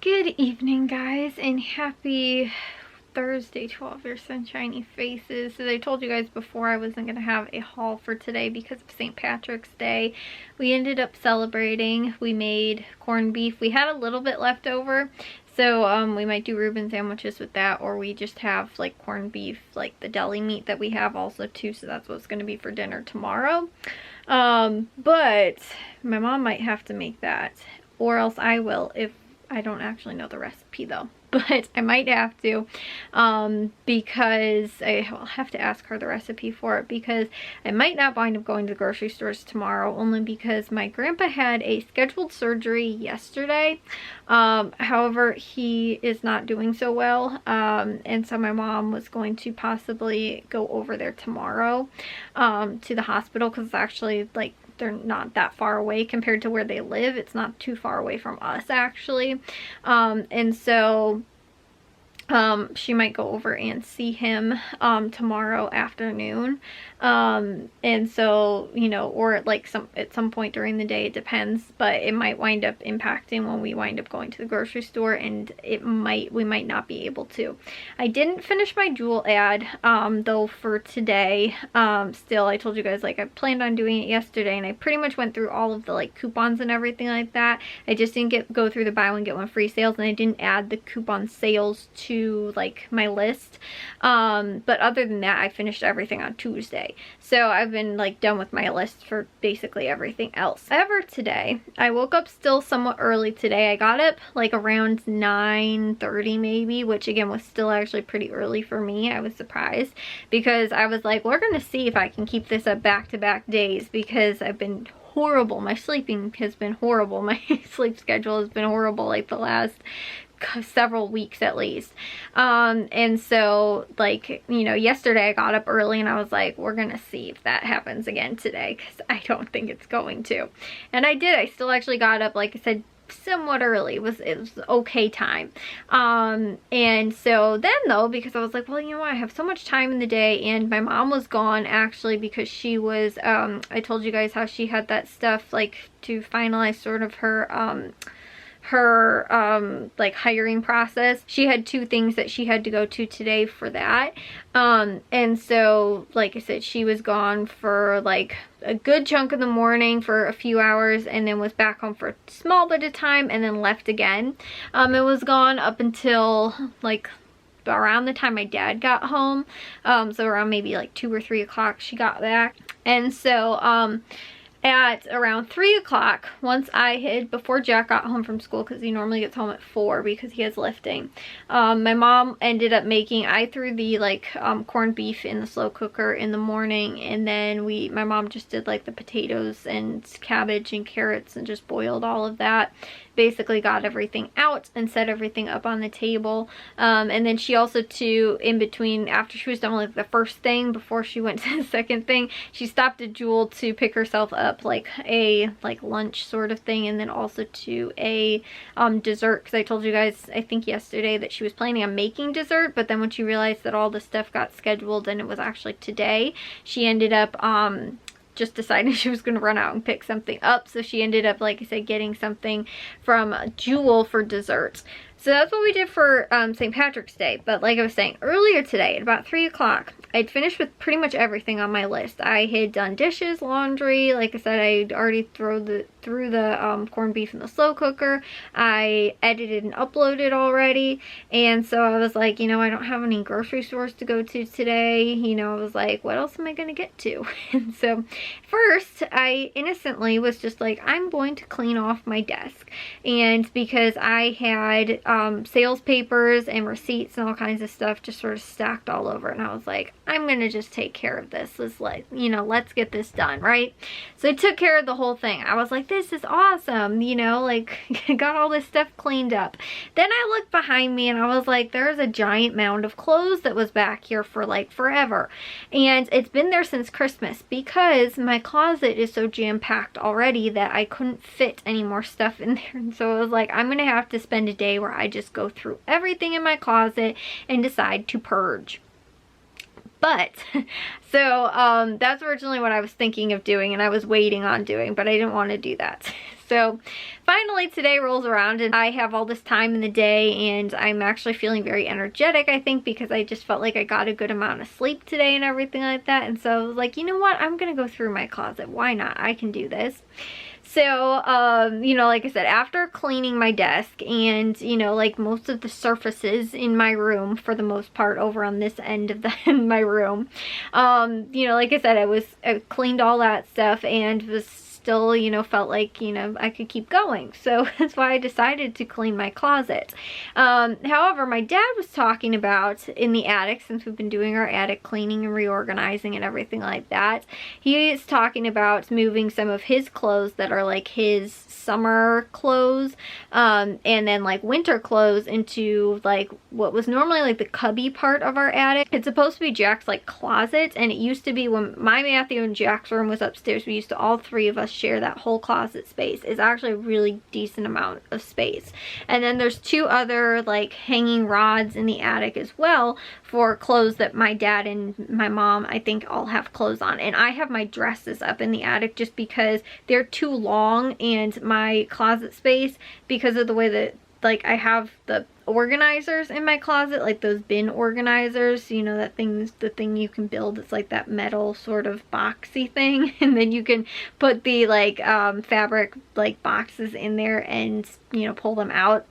Good evening, guys, and happy Thursday to all of your sunshiny faces. So I told you guys before I wasn't going to have a haul for today because of St. Patrick's Day. We ended up celebrating. We made corned beef. We had a little bit left over, so we might do Reuben sandwiches with that, or we just have like corned beef, like the deli meat that we have also too, so that's what's going to be for dinner tomorrow. But my mom might have to make that, or else I will. If I don't actually know the recipe though, but I might have to, because I'll have to ask her the recipe for it, because I might not wind up going to the grocery stores tomorrow, only because my grandpa had a scheduled surgery yesterday. However, he is not doing so well, and so my mom was going to possibly go over there tomorrow to the hospital, because it's actually like they're not that far away compared to where they live. It's not too far away from us, actually. And so she might go over and see him tomorrow afternoon. And so, you know, or at some point during the day, it depends, but it might wind up impacting when we wind up going to the grocery store, and we might not be able to. I didn't finish my Jewel ad though for today. Still, I told you guys, like, I planned on doing it yesterday, and I pretty much went through all of the like coupons and everything like that. I just didn't go through the buy one get one free sales, and I didn't add the coupon sales to like my list. But other than that, I finished everything on Tuesday. So I've been like done with my list for basically everything else. However, today, I woke up still somewhat early today. I got up like around 9:30 maybe, which again was still actually pretty early for me. I was surprised, because I was like, we're gonna see if I can keep this up back-to-back days, because I've been horrible. My sleeping has been horrible. My sleep schedule has been horrible like the last several weeks at least. And so, like, you know, yesterday I got up early and I was like, we're gonna see if that happens again today, because I don't think it's going to. And I did. I still actually got up, like I said, somewhat early. It was okay time. And so then though, because I was like, well, you know what, I have so much time in the day, and my mom was gone actually, because she was I told you guys how she had that stuff like to finalize sort of her like hiring process. She had 2 things that she had to go to today for that. And so, like I said, she was gone for like a good chunk of the morning for a few hours, and then was back home for a small bit of time, and then left again. It was gone up until like around the time my dad got home. So around maybe like 2 or 3 o'clock she got back. And so at around 3 o'clock, once I had, before Jack got home from school, because he normally gets home at 4 because he has lifting, my mom ended up making, I threw the like corned beef in the slow cooker in the morning, and then my mom just did like the potatoes and cabbage and carrots and just boiled all of that. Basically got everything out and set everything up on the table. And then she also too, in between, after she was done with the first thing, before she went to the second thing, she stopped at Jewel to pick herself up like a lunch sort of thing, and then also to a dessert, because I told you guys I think yesterday that she was planning on making dessert, but then when she realized that all the stuff got scheduled and it was actually today, she ended up just decided she was going to run out and pick something up. So she ended up, like I said, getting something from Jewel for desserts. So that's what we did for St. Patrick's Day. But like I was saying earlier today, at about 3 o'clock, I'd finished with pretty much everything on my list. I had done dishes, laundry. Like I said, I'd already threw the corned beef in the slow cooker. I edited and uploaded already. And so I was like, you know, I don't have any grocery stores to go to today. You know, I was like, what else am I going to get to? And so first, I innocently was just like, I'm going to clean off my desk. And because I had sales papers and receipts and all kinds of stuff just sort of stacked all over, and I was like, I'm gonna just take care of this. Let's get this done, right? So I took care of the whole thing. I was like, this is awesome, you know, like got all this stuff cleaned up. Then I looked behind me and I was like, there's a giant mound of clothes that was back here for like forever, and it's been there since Christmas, because my closet is so jam-packed already that I couldn't fit any more stuff in there. And so I was like, I'm gonna have to spend a day where I just go through everything in my closet and decide to purge. But so that's originally what I was thinking of doing, and I was waiting on doing, but I didn't want to do that. So finally today rolls around and I have all this time in the day, and I'm actually feeling very energetic, I think, because I just felt like I got a good amount of sleep today and everything like that. And so I was like, you know what, I'm gonna go through my closet. Why not? I can do this. So, you know, like I said, after cleaning my desk and, you know, like most of the surfaces in my room, for the most part, over on this end of my room, you know, like I said, I cleaned all that stuff and was still, you know, felt like, you know, I could keep going. So that's why I decided to clean my closet. However, my dad was talking about in the attic, since we've been doing our attic cleaning and reorganizing and everything like that, he is talking about moving some of his clothes that are like his summer clothes, and then like winter clothes into like what was normally like the cubby part of our attic. It's supposed to be Jack's like closet, and it used to be, when my Matthew and Jack's room was upstairs, we used to all three of us share that whole closet space. It's actually a really decent amount of space. And then there's two other like hanging rods in the attic as well for clothes that my dad and my mom, I think, all have clothes on. And I have my dresses up in the attic just because they're too long, and my closet space, because of the way that like I have the organizers in my closet, like those bin organizers, you know, that thing's the thing you can build. It's like that metal sort of boxy thing, and then you can put the like fabric like boxes in there and, you know, pull them out,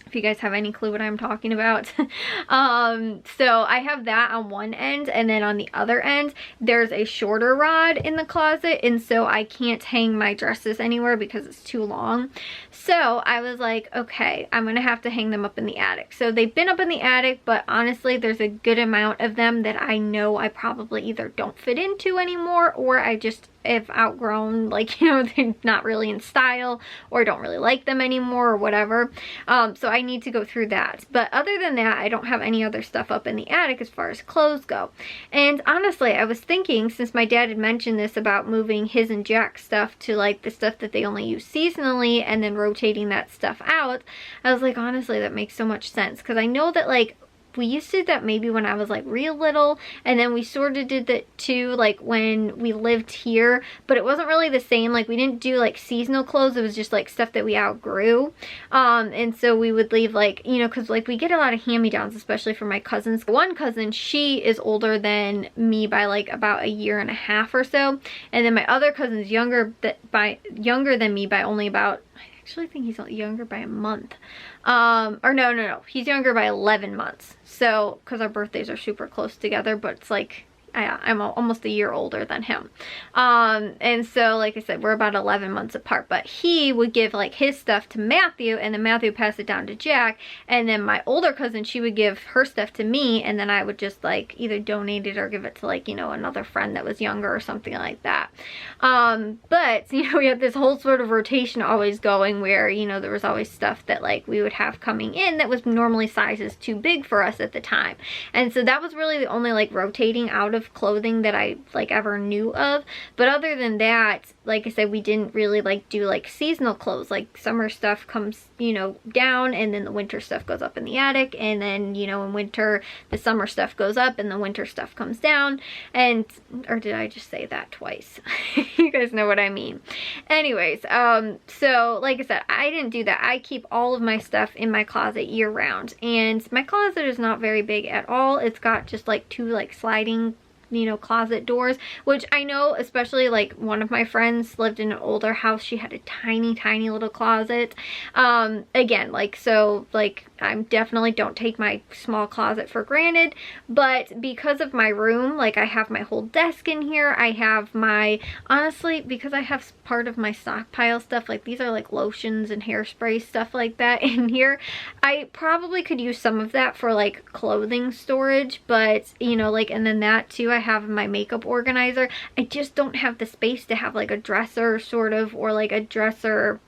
if you guys have any clue what I'm talking about. So I have that on one end, and then on the other end there's a shorter rod in the closet, and so I can't hang my dresses anywhere because it's too long. So I was like, okay, I'm gonna have to hang them up in the attic. So they've been up in the attic, but honestly there's a good amount of them that I know I probably either don't fit into anymore, or I just have outgrown, like, you know, they're not really in style, or don't really like them anymore, or whatever. So I need to go through that. But other than that, I don't have any other stuff up in the attic as far as clothes go. And honestly, I was thinking, since my dad had mentioned this about moving his and Jack's stuff to like the stuff that they only use seasonally and then rotating that stuff out, I was like, honestly, that makes so much sense, because I know that like we used to do that maybe when I was like real little, and then we sort of did that too like when we lived here, but it wasn't really the same. Like we didn't do like seasonal clothes, it was just like stuff that we outgrew. And so we would leave like, you know, because like we get a lot of hand-me-downs, especially from my cousins. One cousin, she is older than me by like about a year and a half or so, and then my other cousin's younger than me by only about, I actually think he's younger by a month. Or no, he's younger by 11 months. So, because our birthdays are super close together, but it's like, I'm almost a year older than him. And so, like I said, we're about 11 months apart, but he would give like his stuff to Matthew, and then Matthew would pass it down to Jack, and then my older cousin, she would give her stuff to me, and then I would just like either donate it or give it to like, you know, another friend that was younger or something like that. But, you know, we had this whole sort of rotation always going where, you know, there was always stuff that like we would have coming in that was normally sizes too big for us at the time. And so that was really the only like rotating out of clothing that I like ever knew of. But other than that, like I said, we didn't really like do like seasonal clothes. Like summer stuff comes, you know, down, and then the winter stuff goes up in the attic, and then, you know, in winter the summer stuff goes up and the winter stuff comes down. And, or did I just say that twice? You guys know what I mean. Anyways, so like I said, I didn't do that. I keep all of my stuff in my closet year round, and my closet is not very big at all. It's got just like two like sliding, you know, closet doors, which I know, especially like one of my friends lived in an older house, she had a tiny little closet. Again, like, so like I definitely don't take my small closet for granted, but because of my room, like I have my whole desk in here, I have my, honestly, because I have part of my stockpile stuff, like these are like lotions and hairspray, stuff like that in here, I probably could use some of that for like clothing storage, but you know, like, and then that too, I have my makeup organizer. I just don't have the space to have like a dresser sort of, or like a dresser,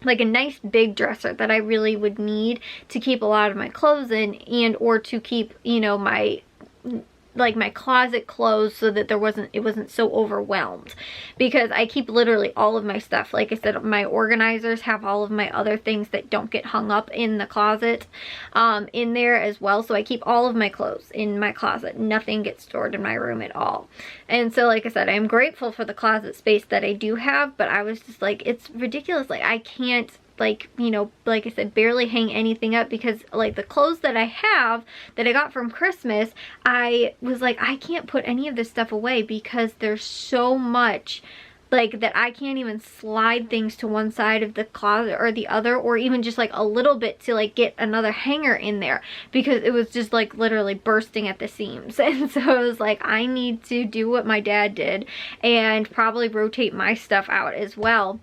like a nice big dresser that I really would need to keep a lot of my clothes in, and or to keep, you know, my like my closet closed so that it wasn't so overwhelmed, because I keep literally all of my stuff. Like I said, my organizers have all of my other things that don't get hung up in the closet in there as well. So I keep all of my clothes in my closet. Nothing gets stored in my room at all. And so like I said, I'm grateful for the closet space that I do have, but I was just like, it's ridiculous. Like I can't, like, you know, like I said, barely hang anything up, because like the clothes that I have that I got from Christmas, I was like, I can't put any of this stuff away because there's so much like that I can't even slide things to one side of the closet or the other, or even just like a little bit to like get another hanger in there, because it was just like literally bursting at the seams. And so I was like, I need to do what my dad did and probably rotate my stuff out as well.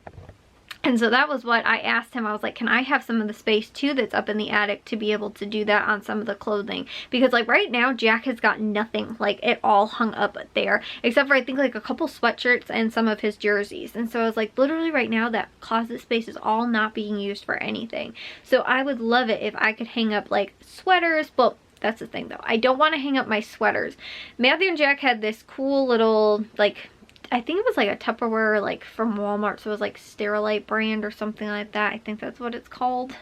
And so that was what I asked him. I was like, can I have some of the space too that's up in the attic to be able to do that on some of the clothing? Because like right now, Jack has got nothing like it all hung up there, except for I think like a couple sweatshirts and some of his jerseys. And so I was like, literally right now that closet space is all not being used for anything. So I would love it if I could hang up like sweaters. Well, that's the thing though. I don't want to hang up my sweaters. Matthew and Jack had this cool little like, I think it was like a Tupperware like from Walmart, so it was like Sterilite brand or something like that. I think that's what it's called.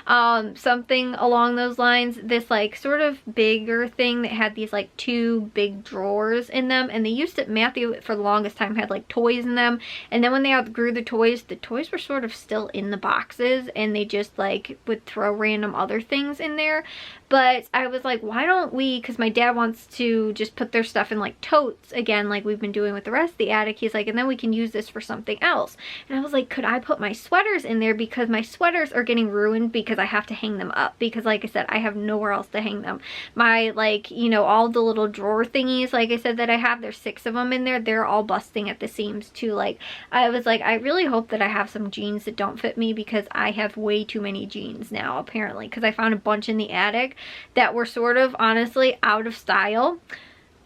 Something along those lines. This like sort of bigger thing that had these like two big drawers in them, and they used it, Matthew for the longest time had like toys in them, and then when they outgrew the toys were sort of still in the boxes, and they just like would throw random other things in there. But I was like, why don't we, because my dad wants to just put their stuff in like totes again, like we've been doing with the rest of the attic. He's like, and then we can use this for something else. And I was like, could I put my sweaters in there, because my sweaters are getting ruined because I have to hang them up, because like I said, I have nowhere else to hang them. My like, you know, all the little drawer thingies, like I said, that I have, there's 6 of them in there, they're all busting at the seams too. Like I was like, I really hope that I have some jeans that don't fit me, because I have way too many jeans now apparently, because I found a bunch in the attic that were sort of honestly out of style,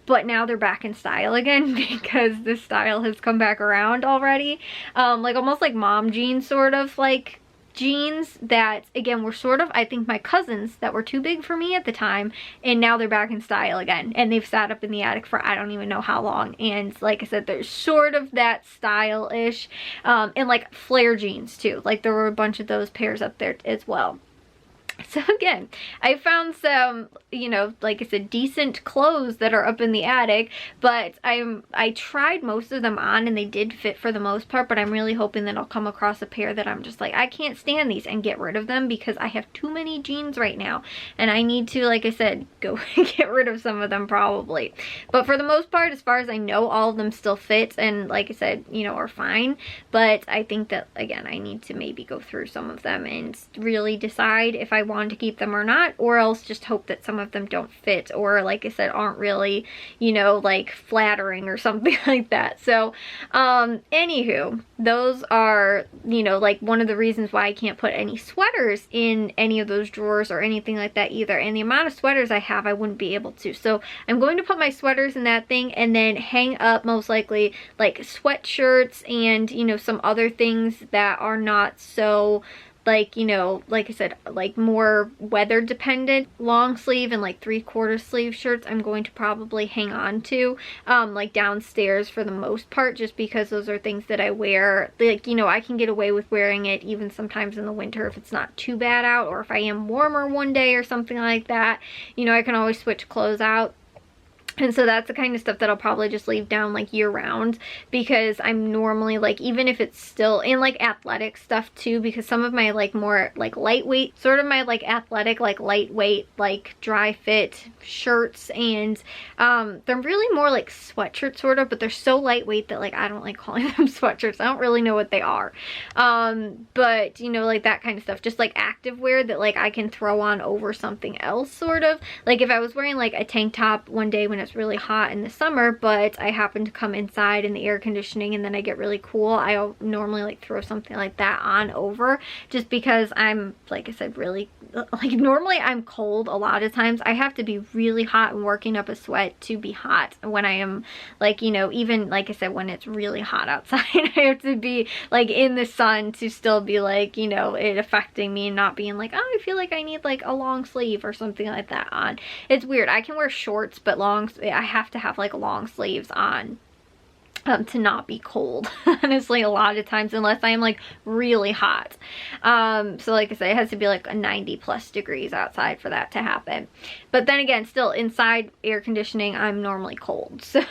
but now they're back in style again because this style has come back around already. Like almost like mom jeans, sort of like jeans that again were sort of, I think, my cousins that were too big for me at the time, and now they're back in style again, and they've sat up in the attic for I don't even know how long. And like I said, there's sort of that style-ish, and like flare jeans too, like there were a bunch of those pairs up there as well. So again, I found some, you know, like I said, decent clothes that are up in the attic, but I tried most of them on and they did fit for the most part, but I'm really hoping that I'll come across a pair that I'm just like, I can't stand these, and get rid of them, because I have too many jeans right now and I need to, like I said, go get rid of some of them probably. But for the most part, as far as I know, all of them still fit and like I said, you know, are fine. But I think that again, I need to maybe go through some of them and really decide if I want to keep them or not, or else just hope that some of them don't fit, or like I said, aren't really, you know, like flattering or something like that. So anywho, those are, you know, like one of the reasons why I can't put any sweaters in any of those drawers or anything like that either. And the amount of sweaters I have, I wouldn't be able to. So I'm going to put my sweaters in that thing, and then hang up most likely like sweatshirts and, you know, some other things that are not so, like, you know, like I said, like more weather dependent. Long sleeve and like 3/4 sleeve shirts I'm going to probably hang on to like downstairs for the most part, just because those are things that I wear, like, you know, I can get away with wearing it even sometimes in the winter if it's not too bad out, or if I am warmer one day or something like that, you know, I can always switch clothes out. And so that's the kind of stuff that I'll probably just leave down like year round, because I'm normally like, even if it's still in like athletic stuff too, because some of my like more like lightweight, sort of my like athletic, like lightweight, like dry fit shirts, and they're really more like sweatshirts sort of, but they're so lightweight that like I don't like calling them sweatshirts. I don't really know what they are. But you know, like that kind of stuff, just like active wear that like I can throw on over something else sort of. Like if I was wearing like a tank top one day when it's really hot in the summer, but I happen to come inside in the air conditioning and then I get really cool, I'll normally like throw something like that on over, just because I'm, like I said, really like normally I'm cold a lot of times. I have to be really hot and working up a sweat to be hot when I am like, you know, even like I said, when it's really hot outside, I have to be like in the sun to still be like, you know, it affecting me and not being like, oh, I feel like I need like a long sleeve or something like that on. It's weird. I can wear shorts, but I have to have like long sleeves on. To not be cold, honestly, a lot of times, unless I am like really hot. So like I said, it has to be like a 90+ degrees outside for that to happen. But then again, still inside air conditioning, I'm normally cold. So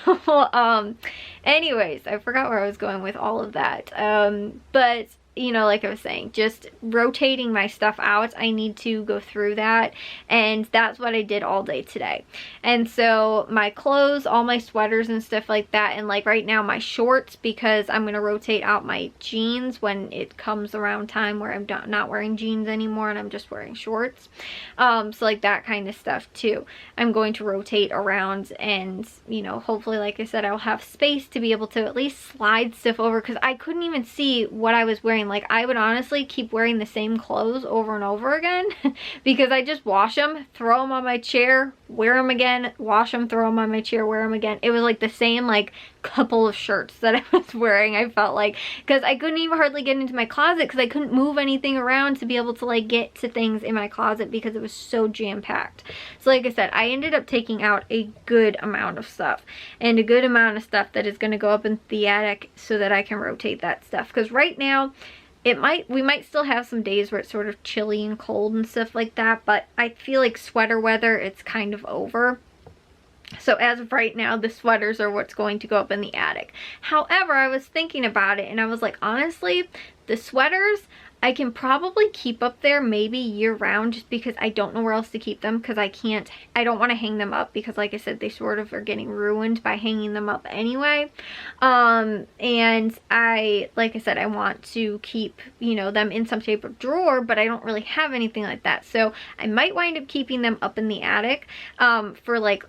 anyways, I forgot where I was going with all of that. But you know, like I was saying, just rotating my stuff out, I need to go through that, and that's what I did all day today. And so my clothes, all my sweaters and stuff like that, and like right now my shorts, because I'm going to rotate out my jeans when it comes around time where I'm not wearing jeans anymore and I'm just wearing shorts. So like that kind of stuff too, I'm going to rotate around, and you know, hopefully, like I said, I'll have space to be able to at least slide stuff over, because I couldn't even see what I was wearing. Like I would honestly keep wearing the same clothes over and over again because I just wash them, throw them on my chair, wear them again, wash them, throw them on my chair, wear them again. It was like the same like couple of shirts that I was wearing, I felt like, because I couldn't even hardly get into my closet because I couldn't move anything around to be able to like get to things in my closet because it was so jam-packed. So like I said, I ended up taking out a good amount of stuff, and a good amount of stuff that is going to go up in the attic so that I can rotate that stuff, because right now we might still have some days where it's sort of chilly and cold and stuff like that, but I feel like sweater weather, it's kind of over. So as of right now, the sweaters are what's going to go up in the attic. However, I was thinking about it and I was like, honestly, the sweaters I can probably keep up there maybe year round, just because I don't know where else to keep them, because I don't want to hang them up, because like I said, they sort of are getting ruined by hanging them up anyway. And like I said, I want to keep, you know, them in some shape of drawer, but I don't really have anything like that. So I might wind up keeping them up in the attic for like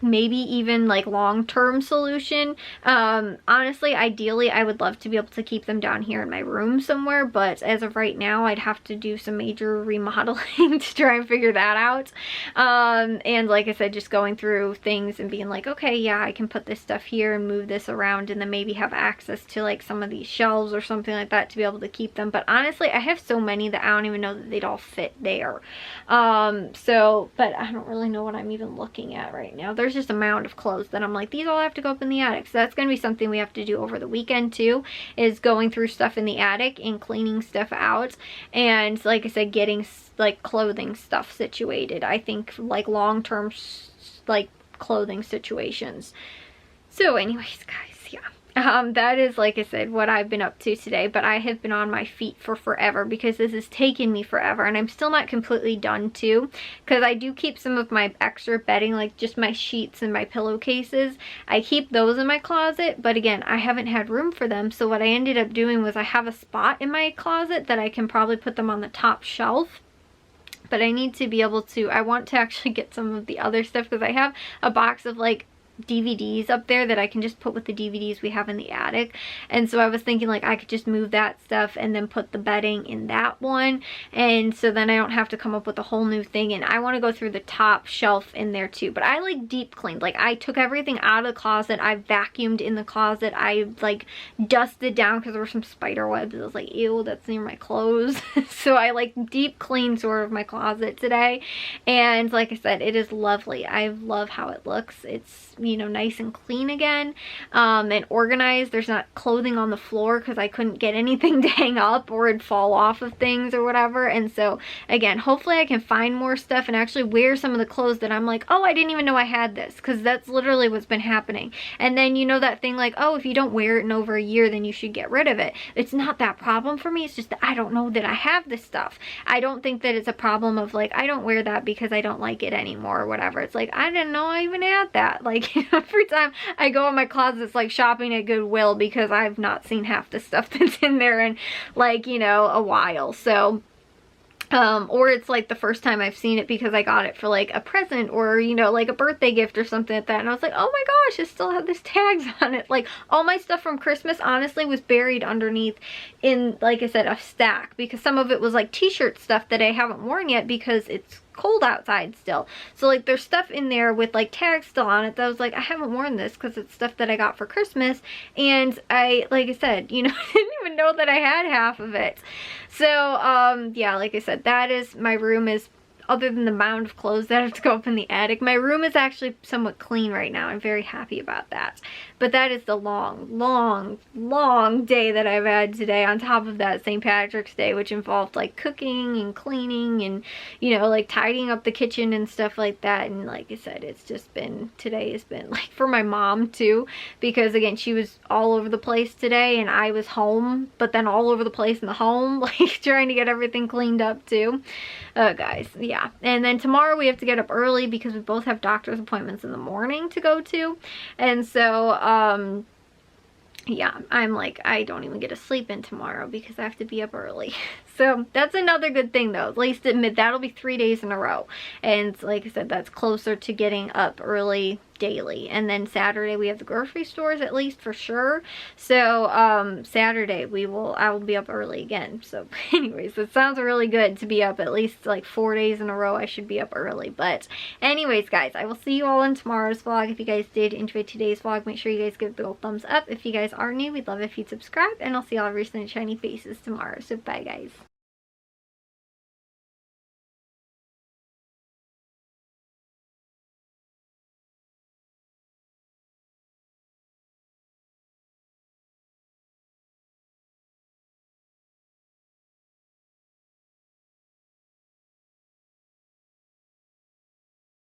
maybe even like long-term solution. Honestly, ideally I would love to be able to keep them down here in my room somewhere, but as of right now I'd have to do some major remodeling to try and figure that out. And like I said, just going through things and being like, okay, yeah, I can put this stuff here and move this around, and then maybe have access to like some of these shelves or something like that to be able to keep them. But honestly, I have so many that I don't even know that they'd all fit there. But I don't really know what I'm even looking at right now. There's just a mound of clothes that I'm like, these all have to go up in the attic. So that's going to be something we have to do over the weekend too, is going through stuff in the attic and cleaning stuff out, and like I said, getting like clothing stuff situated. I think like long-term like clothing situations. So anyways, guys, yeah. That is, like I said, what I've been up to today, but I have been on my feet for forever because this has taken me forever, and I'm still not completely done too, because I do keep some of my extra bedding, like just my sheets and my pillowcases. I keep those in my closet, but again, I haven't had room for them, so what I ended up doing was I have a spot in my closet that I can probably put them on the top shelf. But I need to be able to, I want to actually get some of the other stuff, because I have a box of like DVDs up there that I can just put with the DVDs we have in the attic. And so I was thinking like I could just move that stuff and then put the bedding in that one, and so then I don't have to come up with a whole new thing. And I want to go through the top shelf in there too, but I like deep cleaned. Like I took everything out of the closet, I vacuumed in the closet, I like dusted down because there were some spider webs. I was like, ew, that's near my clothes. So I like deep cleaned sort of my closet today, and like I said, it is lovely. I love how it looks. It's, you know, nice and clean again, and organized. There's not clothing on the floor because I couldn't get anything to hang up or it'd fall off of things or whatever. And so again, hopefully I can find more stuff and actually wear some of the clothes that I'm like, oh, I didn't even know I had this, because that's literally what's been happening. And then, you know, that thing like, oh, if you don't wear it in over a year, then you should get rid of it. It's not that problem for me. It's just that I don't know that I have this stuff. I don't think that it's a problem of like, I don't wear that because I don't like it anymore or whatever. It's like, I didn't know I even had that. Like, every time I go in my closet, it's like shopping at Goodwill, because I've not seen half the stuff that's in there in like, you know, a while. So or it's like the first time I've seen it because I got it for like a present or, you know, like a birthday gift or something like that. And I was like, oh my gosh, it still had this tags on it. Like all my stuff from Christmas honestly was buried underneath in, like I said, a stack, because some of it was like t-shirt stuff that I haven't worn yet because it's cold outside still. So like there's stuff in there with like tags still on it that I was like, I haven't worn this because it's stuff that I got for Christmas. And I, like I said, you know, I didn't even know that I had half of it. So yeah, like I said, that is, my room is, other than the mound of clothes that have to go up in the attic, my room is actually somewhat clean right now. I'm very happy about that. But that is the long day that I've had today, on top of that St. Patrick's Day, which involved like cooking and cleaning and, you know, like tidying up the kitchen and stuff like that. And like I said, it's just been, today has been like for my mom too, because again, she was all over the place today and I was home, but then all over the place in the home, like trying to get everything cleaned up too. Guys, yeah. And then tomorrow we have to get up early because we both have doctor's appointments in the morning to go to. And so, yeah, I'm like, I don't even get to sleep in tomorrow because I have to be up early. So that's another good thing though. At least admit that'll be 3 days in a row. And like I said, that's closer to getting up early daily. And then Saturday we have the grocery stores, at least for sure. So Saturday I will be up early again. So anyways, it sounds really good to be up at least like 4 days in a row. I should be up early. But anyways, guys, I will see you all in tomorrow's vlog. If you guys did enjoy today's vlog, make sure you guys give it the old thumbs up. If you guys are new, we'd love if you'd subscribe, and I'll see all recent shiny faces tomorrow. So bye, guys.